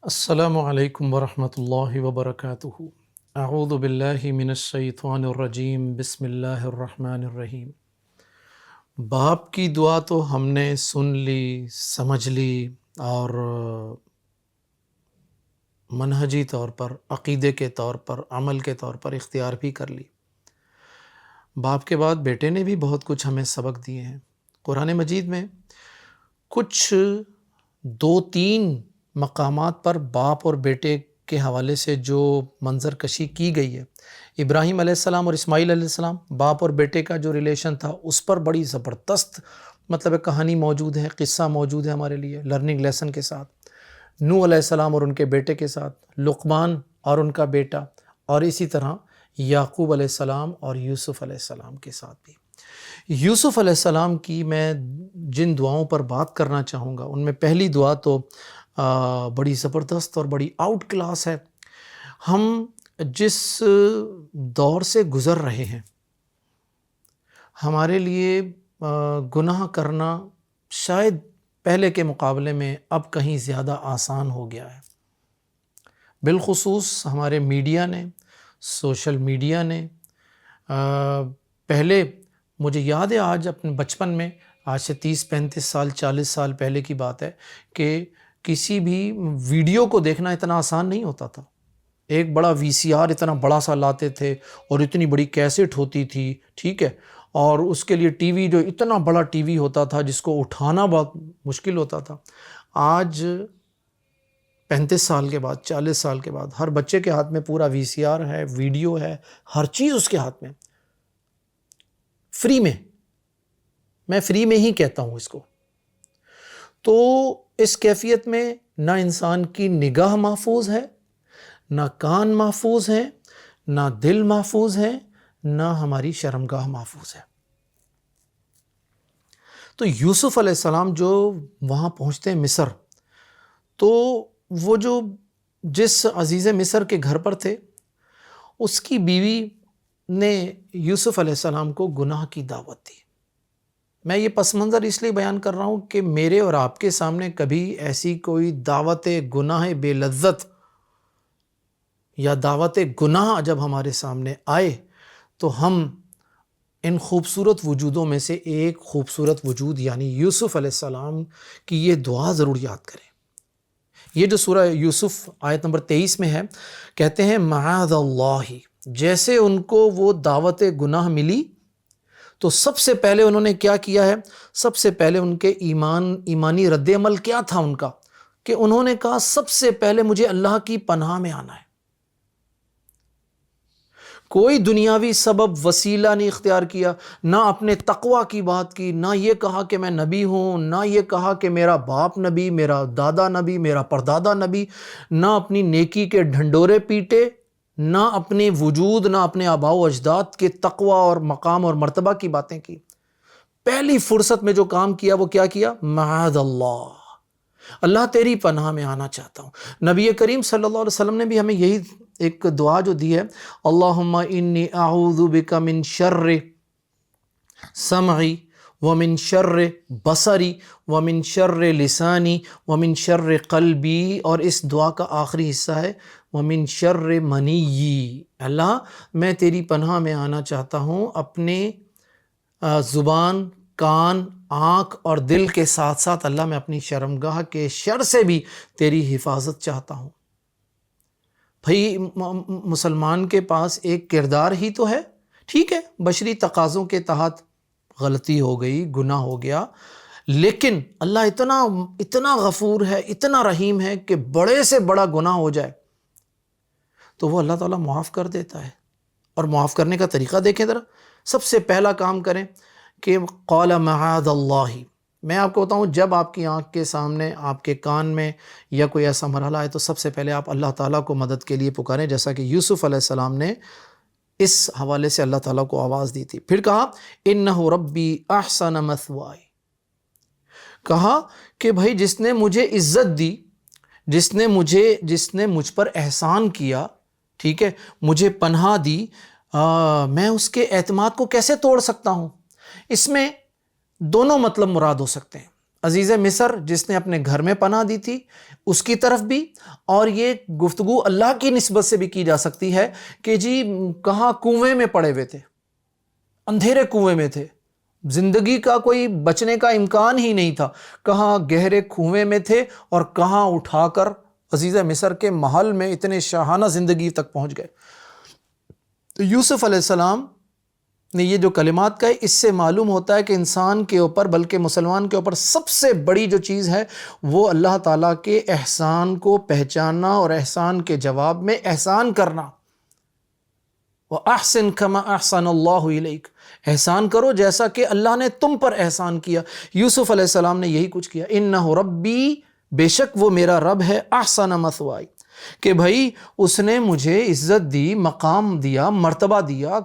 السلام علیکم ورحمۃ اللہ وبرکاتہ۔ اعوذ باللہ من الشیطان الرجیم، بسم اللہ الرحمن الرحیم۔ باپ کی دعا تو ہم نے سن لی، سمجھ لی اور منہجی طور پر، عقیدے کے طور پر، عمل کے طور پر اختیار بھی کر لی۔ باپ کے بعد بیٹے نے بھی بہت کچھ ہمیں سبق دیے ہیں۔ قرآن مجید میں کچھ 2-3 مقامات پر باپ اور بیٹے کے حوالے سے جو منظر کشی کی گئی ہے، ابراہیم علیہ السلام اور اسماعیل علیہ السلام، باپ اور بیٹے کا جو ریلیشن تھا، اس پر بڑی زبردست ایک کہانی موجود ہے، قصہ موجود ہے ہمارے لیے لرننگ لیسن کے ساتھ۔ نوح علیہ السلام اور ان کے بیٹے کے ساتھ، لقمان اور ان کا بیٹا، اور اسی طرح یعقوب علیہ السلام اور یوسف علیہ السلام کے ساتھ بھی۔ یوسف علیہ السلام کی میں جن دعاؤں پر بات کرنا چاہوں گا، ان میں پہلی دعا تو بڑی زبردست اور بڑی آؤٹ کلاس ہے۔ ہم جس دور سے گزر رہے ہیں، ہمارے لیے گناہ کرنا شاید پہلے کے مقابلے میں اب کہیں زیادہ آسان ہو گیا ہے۔ بالخصوص ہمارے میڈیا نے، سوشل میڈیا نے، پہلے مجھے یاد ہے، آج اپنے بچپن میں، آج سے 30-35 سال 40 سال پہلے کی بات ہے کہ کسی بھی ویڈیو کو دیکھنا اتنا آسان نہیں ہوتا تھا۔ ایک بڑا VCR اتنا بڑا سا لاتے تھے اور اتنی بڑی کیسٹ ہوتی تھی، ٹھیک ہے، اور اس کے لیے ٹی وی، جو اتنا بڑا ٹی وی ہوتا تھا جس کو اٹھانا بہت مشکل ہوتا تھا۔ آج 35 سال کے بعد، 40 سال کے بعد، ہر بچے کے ہاتھ میں پورا VCR ہے، ویڈیو ہے، ہر چیز اس کے ہاتھ میں، فری میں فری میں ہی کہتا ہوں اس کو۔ تو اس کیفیت میں نہ انسان کی نگاہ محفوظ ہے، نہ کان محفوظ ہیں، نہ دل محفوظ ہے، نہ ہماری شرمگاہ محفوظ ہے۔ تو یوسف علیہ السلام جو وہاں پہنچتے ہیں مصر، تو وہ جو جس عزیز مصر کے گھر پر تھے، اس کی بیوی نے یوسف علیہ السلام کو گناہ کی دعوت دی۔ میں یہ پس منظر اس لیے بیان کر رہا ہوں کہ میرے اور آپ کے سامنے کبھی ایسی کوئی دعوت گناہ بے لذت یا دعوت گناہ جب ہمارے سامنے آئے، تو ہم ان خوبصورت وجودوں میں سے ایک خوبصورت وجود یعنی یوسف علیہ السلام کی یہ دعا ضرور یاد کریں۔ یہ جو سورہ یوسف آیت نمبر 23 میں ہے، کہتے ہیں معاذ اللہ، جیسے ان کو وہ دعوت گناہ ملی تو سب سے پہلے انہوں نے کیا کیا ہے؟ سب سے پہلے ان کے ایمانی رد عمل کیا تھا ان کا، کہ انہوں نے کہا سب سے پہلے مجھے اللہ کی پناہ میں آنا ہے۔ کوئی دنیاوی سبب وسیلہ نہیں اختیار کیا، نہ اپنے تقوی کی بات کی، نہ یہ کہا کہ میں نبی ہوں، نہ یہ کہا کہ میرا باپ نبی، میرا دادا نبی، میرا پردادا نبی، نہ اپنی نیکی کے ڈھنڈورے پیٹے، نہ اپنے وجود، نہ اپنے آباء و اجداد کے تقوی اور مقام اور مرتبہ کی باتیں کی۔ پہلی فرصت میں جو کام کیا وہ کیا کیا؟ معاذ اللہ، اللہ تیری پناہ میں آنا چاہتا ہوں۔ نبی کریم صلی اللہ علیہ وسلم نے بھی ہمیں یہی ایک دعا جو دی ہے، اللہم انی اعوذ بک من شر سمعی ومن شر بصری ومن شر لسانی ومن شر قلبی، اور اس دعا کا آخری حصہ ہے ومن شر منی، اللہ میں تیری پناہ میں آنا چاہتا ہوں، اپنے زبان، کان، آنکھ اور دل کے ساتھ ساتھ اللہ میں اپنی شرمگاہ کے شر سے بھی تیری حفاظت چاہتا ہوں۔ بھئی مسلمان کے پاس ایک کردار ہی تو ہے، ٹھیک ہے، بشری تقاضوں کے تحت غلطی ہو گئی، گناہ ہو گیا، لیکن اللہ اتنا غفور ہے، اتنا رحیم ہے کہ بڑے سے بڑا گناہ ہو جائے تو وہ اللہ تعالیٰ معاف کر دیتا ہے۔ اور معاف کرنے کا طریقہ دیکھیں ذرا، سب سے پہلا کام کریں کہ قال معاذ اللہ۔ میں آپ کو بتاؤں، جب آپ کی آنکھ کے سامنے، آپ کے کان میں یا کوئی ایسا مرحلہ ہے تو سب سے پہلے آپ اللہ تعالیٰ کو مدد کے لیے پکاریں، جیسا کہ یوسف علیہ السلام نے اس حوالے سے اللہ تعالیٰ کو آواز دی تھی۔ پھر کہا انہ ربی احسن مثوائی، کہا کہ بھائی جس نے مجھے عزت دی، جس نے مجھ پر احسان کیا، ٹھیک ہے، مجھے پناہ دی، میں اس کے اعتماد کو کیسے توڑ سکتا ہوں؟ اس میں دونوں مطلب مراد ہو سکتے ہیں۔ عزیز مصر جس نے اپنے گھر میں پناہ دی تھی اس کی طرف بھی، اور یہ گفتگو اللہ کی نسبت سے بھی کی جا سکتی ہے کہ جی کہاں کنویں میں پڑے ہوئے تھے، اندھیرے کنویں میں تھے، زندگی کا کوئی بچنے کا امکان ہی نہیں تھا، کہاں گہرے کنویں میں تھے اور کہاں اٹھا کر عزیز مصر کے محل میں اتنے شاہانہ زندگی تک پہنچ گئے۔ تو یوسف علیہ السلام نے یہ جو کلمات کہے، اس سے معلوم ہوتا ہے کہ انسان کے اوپر بلکہ مسلمان کے اوپر سب سے بڑی جو چیز ہے وہ اللہ تعالیٰ کے احسان کو پہچاننا اور احسان کے جواب میں احسان کرنا۔ وَأَحْسِن كَمَا أَحْسَنَ اللَّهُ إِلَيْكَ، احسان کرو جیسا کہ اللہ نے تم پر احسان کیا۔ یوسف علیہ السلام نے یہی کچھ کیا، إِنَّهُ رَبِّي، بے شک وہ میرا رب ہے، أَحْسَنَ مَثْوَايَ، کہ بھائی اس نے مجھے عزت دی، مقام دیا، مرتبہ دیا،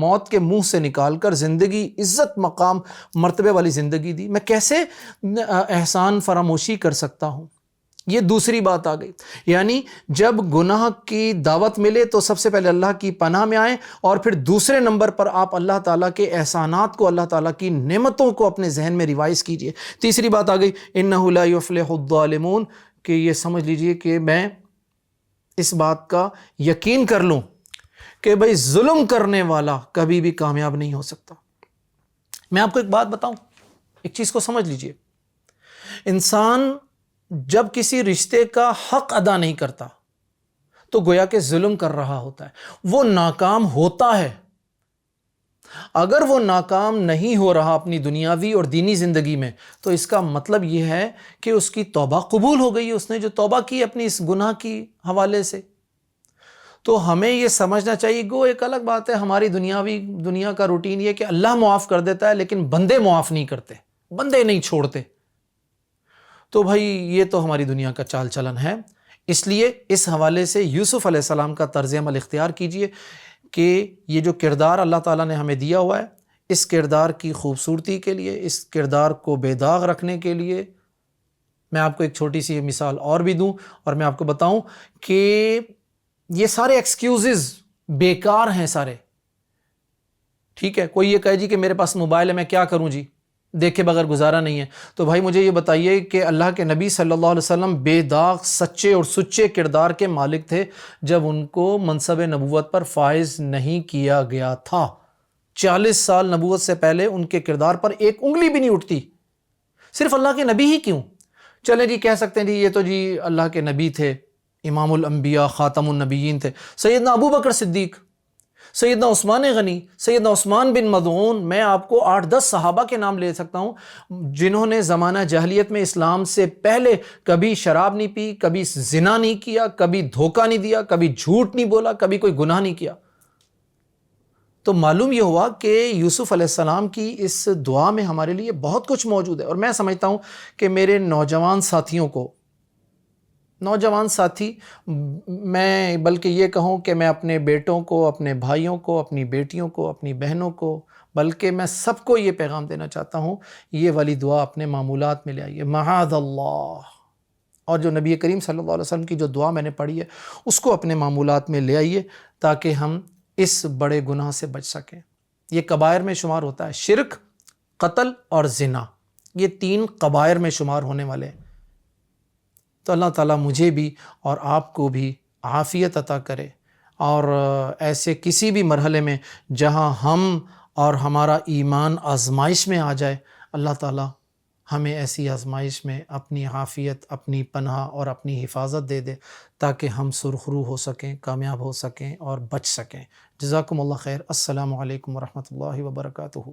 موت کے منہ سے نکال کر زندگی، عزت، مقام، مرتبے والی زندگی دی، میں کیسے احسان فراموشی کر سکتا ہوں؟ یہ دوسری بات آ گئی، یعنی جب گناہ کی دعوت ملے تو سب سے پہلے اللہ کی پناہ میں آئیں، اور پھر دوسرے نمبر پر آپ اللہ تعالیٰ کے احسانات کو، اللہ تعالیٰ کی نعمتوں کو اپنے ذہن میں ریوائز کیجئے۔ تیسری بات آ گئی، إِنَّهُ لَا يُفْلِحُ الظَّالِمُونَ، کہ یہ سمجھ لیجئے کہ میں اس بات کا یقین کر لوں کہ بھئی ظلم کرنے والا کبھی بھی کامیاب نہیں ہو سکتا۔ میں آپ کو ایک بات بتاؤں، ایک چیز کو سمجھ لیجئے، انسان جب کسی رشتے کا حق ادا نہیں کرتا تو گویا کہ ظلم کر رہا ہوتا ہے، وہ ناکام ہوتا ہے۔ اگر وہ ناکام نہیں ہو رہا اپنی دنیاوی اور دینی زندگی میں تو اس کا مطلب یہ ہے کہ اس کی توبہ قبول ہو گئی، اس نے جو توبہ کی اپنی اس گناہ کی حوالے سے۔ تو ہمیں یہ سمجھنا چاہیے، گو ایک الگ بات ہے ہماری دنیا کا روٹین یہ کہ اللہ معاف کر دیتا ہے لیکن بندے معاف نہیں کرتے، بندے نہیں چھوڑتے۔ تو بھائی یہ تو ہماری دنیا کا چال چلن ہے، اس لیے اس حوالے سے یوسف علیہ السلام کا طرز عمل اختیار کیجئے کہ یہ جو کردار اللہ تعالیٰ نے ہمیں دیا ہوا ہے، اس کردار کی خوبصورتی کے لیے، اس کردار کو بے داغ رکھنے کے لیے، میں آپ کو ایک چھوٹی سی مثال اور بھی دوں اور میں آپ کو بتاؤں کہ یہ سارے ایکسکیوزز بیکار ہیں سارے، ٹھیک ہے؟ کوئی یہ کہے جی کہ میرے پاس موبائل ہے میں کیا کروں جی، دیکھے بغیر گزارا نہیں ہے، تو بھائی مجھے یہ بتائیے کہ اللہ کے نبی صلی اللہ علیہ وسلم بے داغ سچے اور سچے کردار کے مالک تھے جب ان کو منصب نبوت پر فائز نہیں کیا گیا تھا۔ 40 سال نبوت سے پہلے ان کے کردار پر ایک انگلی بھی نہیں اٹھتی۔ صرف اللہ کے نبی ہی کیوں، چلیں جی کہہ سکتے ہیں جی یہ تو جی اللہ کے نبی تھے، امام الانبیاء، خاتم النبیین تھے، سیدنا ابو بکر صدیق، سیدنا عثمان غنی، سیدنا عثمان بن مظعون، میں آپ کو 8-10 صحابہ کے نام لے سکتا ہوں جنہوں نے زمانہ جاہلیت میں اسلام سے پہلے کبھی شراب نہیں پی، کبھی زنا نہیں کیا، کبھی دھوکہ نہیں دیا، کبھی جھوٹ نہیں بولا، کبھی کوئی گناہ نہیں کیا۔ تو معلوم یہ ہوا کہ یوسف علیہ السلام کی اس دعا میں ہمارے لیے بہت کچھ موجود ہے، اور میں سمجھتا ہوں کہ میرے نوجوان ساتھیوں کو، نوجوان ساتھی، میں بلکہ یہ کہوں کہ میں اپنے بیٹوں کو، اپنے بھائیوں کو، اپنی بیٹیوں کو، اپنی بہنوں کو، بلکہ میں سب کو یہ پیغام دینا چاہتا ہوں، یہ والی دعا اپنے معمولات میں لے آئیے، معاذ اللہ، اور جو نبی کریم صلی اللہ علیہ وسلم کی جو دعا میں نے پڑھی ہے اس کو اپنے معمولات میں لے آئیے تاکہ ہم اس بڑے گناہ سے بچ سکیں۔ یہ کبائر میں شمار ہوتا ہے، شرک، قتل اور زنا، یہ 3 کبائر میں شمار ہونے والے ہیں۔ تو اللہ تعالیٰ مجھے بھی اور آپ کو بھی عافیت عطا کرے، اور ایسے کسی بھی مرحلے میں جہاں ہم اور ہمارا ایمان آزمائش میں آ جائے، اللہ تعالیٰ ہمیں ایسی آزمائش میں اپنی عافیت، اپنی پناہ اور اپنی حفاظت دے دے تاکہ ہم سرخرو ہو سکیں، کامیاب ہو سکیں اور بچ سکیں۔ جزاکم اللہ خیر۔ السلام علیکم ورحمۃ اللہ وبرکاتہ۔